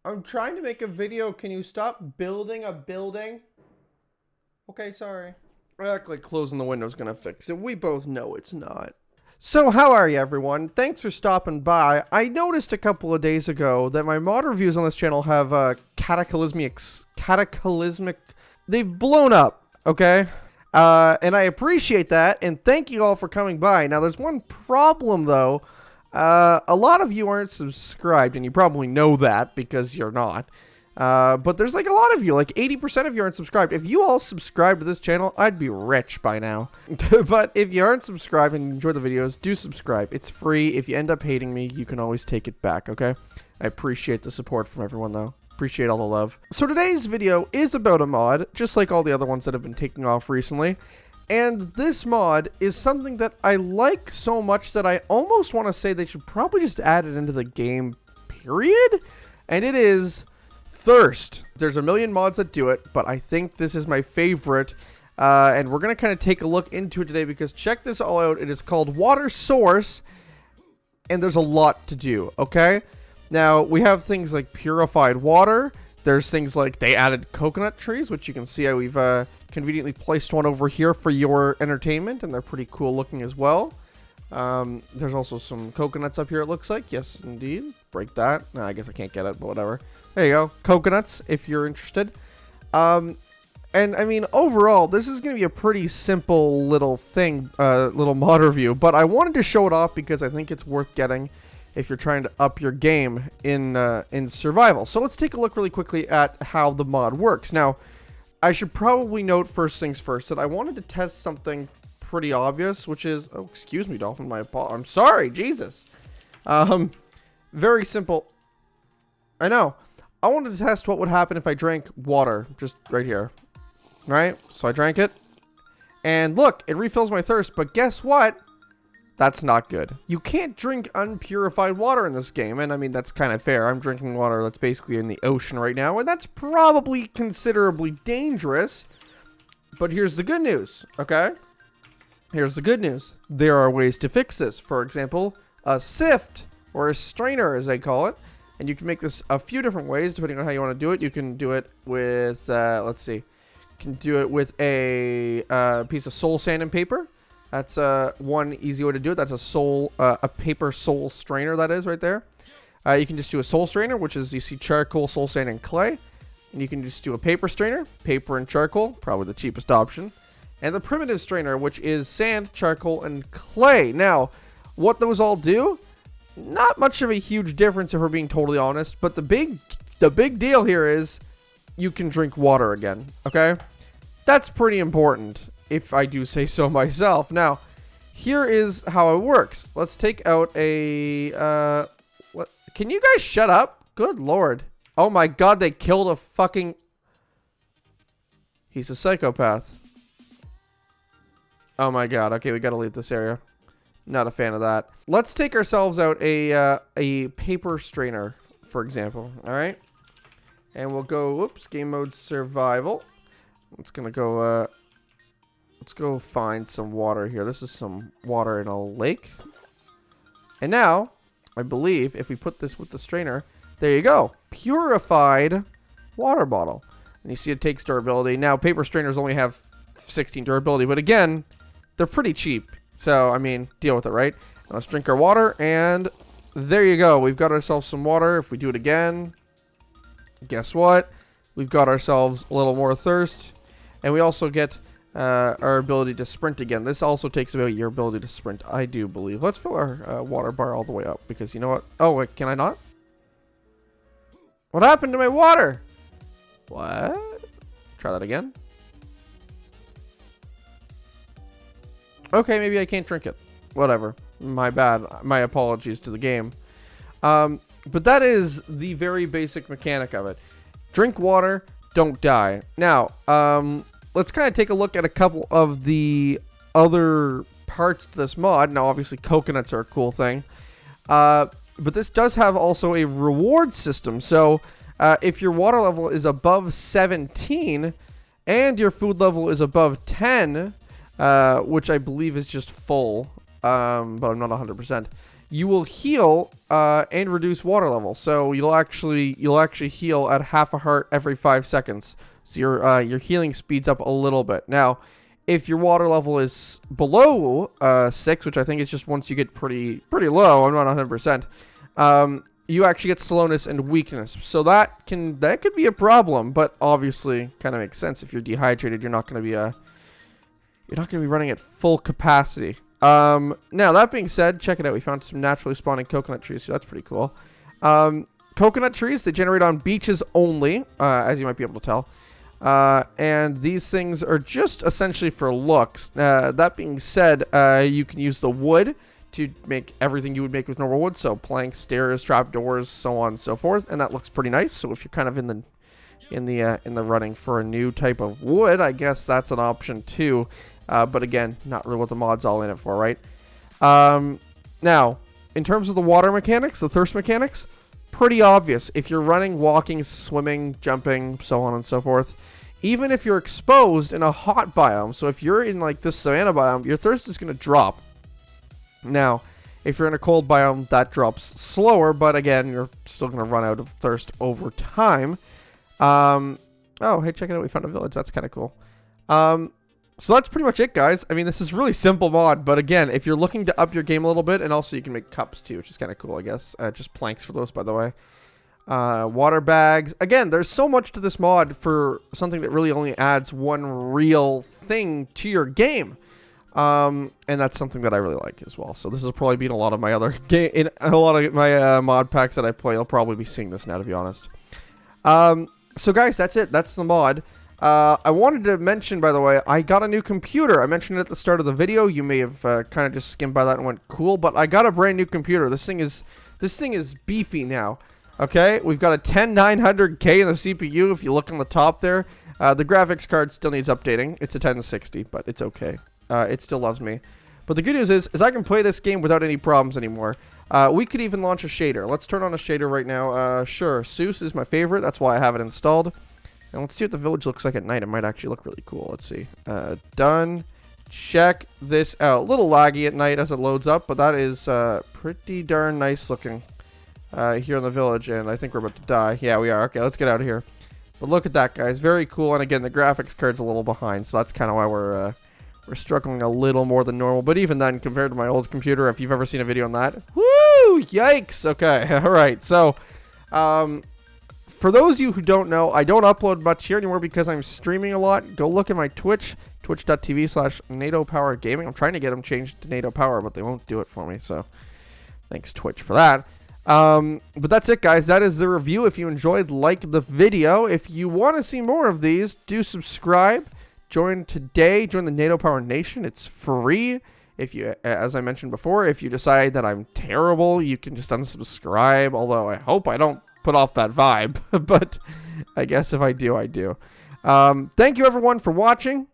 I'm trying to make a video. Can you stop building a building? Okay, sorry. I act like closing the window's gonna fix it. We both know it's not. So how are you, everyone? Thanks for stopping by. I noticed a couple of days ago that my mod reviews on this channel have cataclysmic. They've blown up, okay? And I appreciate that, and thank you all for coming by. Now, there's one problem, though. A lot of you aren't subscribed, and you probably know that because you're not. But there's like a lot of you, like 80% of you aren't subscribed. If you all subscribe to this channel, I'd be rich by now. But if you aren't subscribed and enjoy the videos, do subscribe. It's free. If you end up hating me, you can always take it back, okay? I appreciate the support from everyone, though. Appreciate all the love. So today's video is about a mod, just like all the other ones that have been taking off recently. And this mod is something that I like so much that I almost want to say they should probably just add it into the game, period. And it is Thirst. There's a million mods that do it, but I think this is my favorite. And we're going to kind of take a look into it today because check this all out. It is called Water Source, and there's a lot to do, okay? Now, we have things like purified water. There's things like they added coconut trees, which you can see how we've conveniently placed one over here for your entertainment, and they're pretty cool looking as well. There's also some coconuts up here, it looks like. Yes, indeed. Break that. No, I guess I can't get it, but whatever. There you go. Coconuts, if you're interested. And, I mean, overall, this is going to be a pretty simple little thing, little mod review, but I wanted to show it off because I think it's worth getting if you're trying to up your game in survival. So let's take a look really quickly at how the mod works. Now, I should probably note first things first that I wanted to test something pretty obvious, which is, oh, excuse me, Dolphin, I'm sorry, Jesus. Very simple. I know. I wanted to test what would happen if I drank water, just right here. Right? So I drank it. And look, it refills my thirst, but guess what? That's not good. You can't drink unpurified water in this game, and I mean, that's kind of fair. I'm drinking water that's basically in the ocean right now, and that's probably considerably dangerous. But here's the good news, okay? Here's the good news. There are ways to fix this. For example, a sift, or a strainer as they call it. And you can make this a few different ways, depending on how you want to do it. You can do it with, let's see. You can do it with a piece of soul sand and paper. That's one easy way to do it. That's a paper soul strainer, that is, right there. You can just do a soul strainer, which is, you see, charcoal, soul sand, and clay. And you can just do a paper strainer, paper and charcoal, probably the cheapest option. And the primitive strainer, which is sand, charcoal, and clay. Now, what those all do, not much of a huge difference if we're being totally honest. But the big deal here is you can drink water again, okay? That's pretty important, if I do say so myself. Now, here is how it works. Let's take out a, can you guys shut up? Good lord. Oh my god, they killed a fucking... He's a psychopath. Oh my god, okay, we gotta leave this area. Not a fan of that. Let's take ourselves out a paper strainer, for example, alright? And we'll go, whoops, game mode survival. Let's go find some water here. This is some water in a lake. And now, I believe, if we put this with the strainer, there you go. Purified water bottle. And you see it takes durability. Now, paper strainers only have 16 durability, but again, they're pretty cheap. So, I mean, deal with it, right? Now let's drink our water, and there you go. We've got ourselves some water. If we do it again, guess what? We've got ourselves a little more thirst. And we also get our ability to sprint again. This also takes away your ability to sprint, I do believe. Let's fill our water bar all the way up, because you know what? Oh, wait, can I not? What happened to my water? What? Try that again. Okay, maybe I can't drink it. Whatever. My bad. My apologies to the game. But that is the very basic mechanic of it. Drink water, don't die. Now, let's kind of take a look at a couple of the other parts to this mod. Now, obviously, coconuts are a cool thing. But this does have also a reward system. So, if your water level is above 17 and your food level is above 10... which I believe is just full, but I'm not 100%. you will heal and reduce water level. So you'll actually heal at half a heart every 5 seconds. So your healing speeds up a little bit. Now, if your water level is below 6, which I think is just once you get pretty low, I'm not 100%, you actually get slowness and weakness. So that could be a problem, but obviously kind of makes sense. If you're dehydrated, you're not going to be running at full capacity. Now that being said, check it out. We found some naturally spawning coconut trees, so that's pretty cool. Coconut trees, they generate on beaches only, as you might be able to tell. And these things are just essentially for looks. That being said, you can use the wood to make everything you would make with normal wood. So planks, stairs, trapdoors, so on and so forth. And that looks pretty nice. So if you're kind of in the running for a new type of wood, I guess that's an option too. But again, not really what the mod's all in it for, right? Now, in terms of the water mechanics, the thirst mechanics, pretty obvious. If you're running, walking, swimming, jumping, so on and so forth, even if you're exposed in a hot biome, so if you're in like this savanna biome, your thirst is going to drop. Now, if you're in a cold biome, that drops slower, but again, you're still going to run out of thirst over time. Oh, hey, check it out. We found a village. That's kind of cool. So that's pretty much it, guys. I mean, this is really simple mod, but again, if you're looking to up your game a little bit, and also you can make cups too, which is kind of cool, I guess. Just planks for those, by the way. Water bags. Again, there's so much to this mod for something that really only adds one real thing to your game. And that's something that I really like as well. So this will probably be in a lot of my other mod packs that I play. I'll probably be seeing this now, to be honest. So guys, that's it. That's the mod. I wanted to mention, by the way, I got a new computer. I mentioned it at the start of the video. You may have kind of just skimmed by that and went, cool, but I got a brand new computer. This thing is beefy now. Okay, we've got a 10900K in the CPU. If you look on the top there, the graphics card still needs updating. It's a 1060, but it's okay. It still loves me. But the good news is I can play this game without any problems anymore. We could even launch a shader. Let's turn on a shader right now. Sure, Seuss is my favorite. That's why I have it installed. And let's see what the village looks like at night. It might actually look really cool. Let's see. Done. Check this out. A little laggy at night as it loads up, but that is pretty darn nice looking here in the village. And I think we're about to die. Yeah, we are. Okay, let's get out of here. But look at that, guys. Very cool. And again, the graphics card's a little behind, so that's kind of why we're struggling a little more than normal. But even then, compared to my old computer, if you've ever seen a video on that, woo! Yikes! Okay, all right. So, for those of you who don't know, I don't upload much here anymore because I'm streaming a lot. Go look at my Twitch, twitch.tv/NATOPowerGaming. I'm trying to get them changed to NATO Power, but they won't do it for me, so thanks, Twitch, for that. But that's it, guys. That is the review. If you enjoyed, like the video. If you want to see more of these, do subscribe. Join today. Join the NATO Power Nation. It's free. If you, as I mentioned before, if you decide that I'm terrible, you can just unsubscribe. Although I hope I don't put off that vibe, but I guess if I do, I do. Thank you everyone for watching.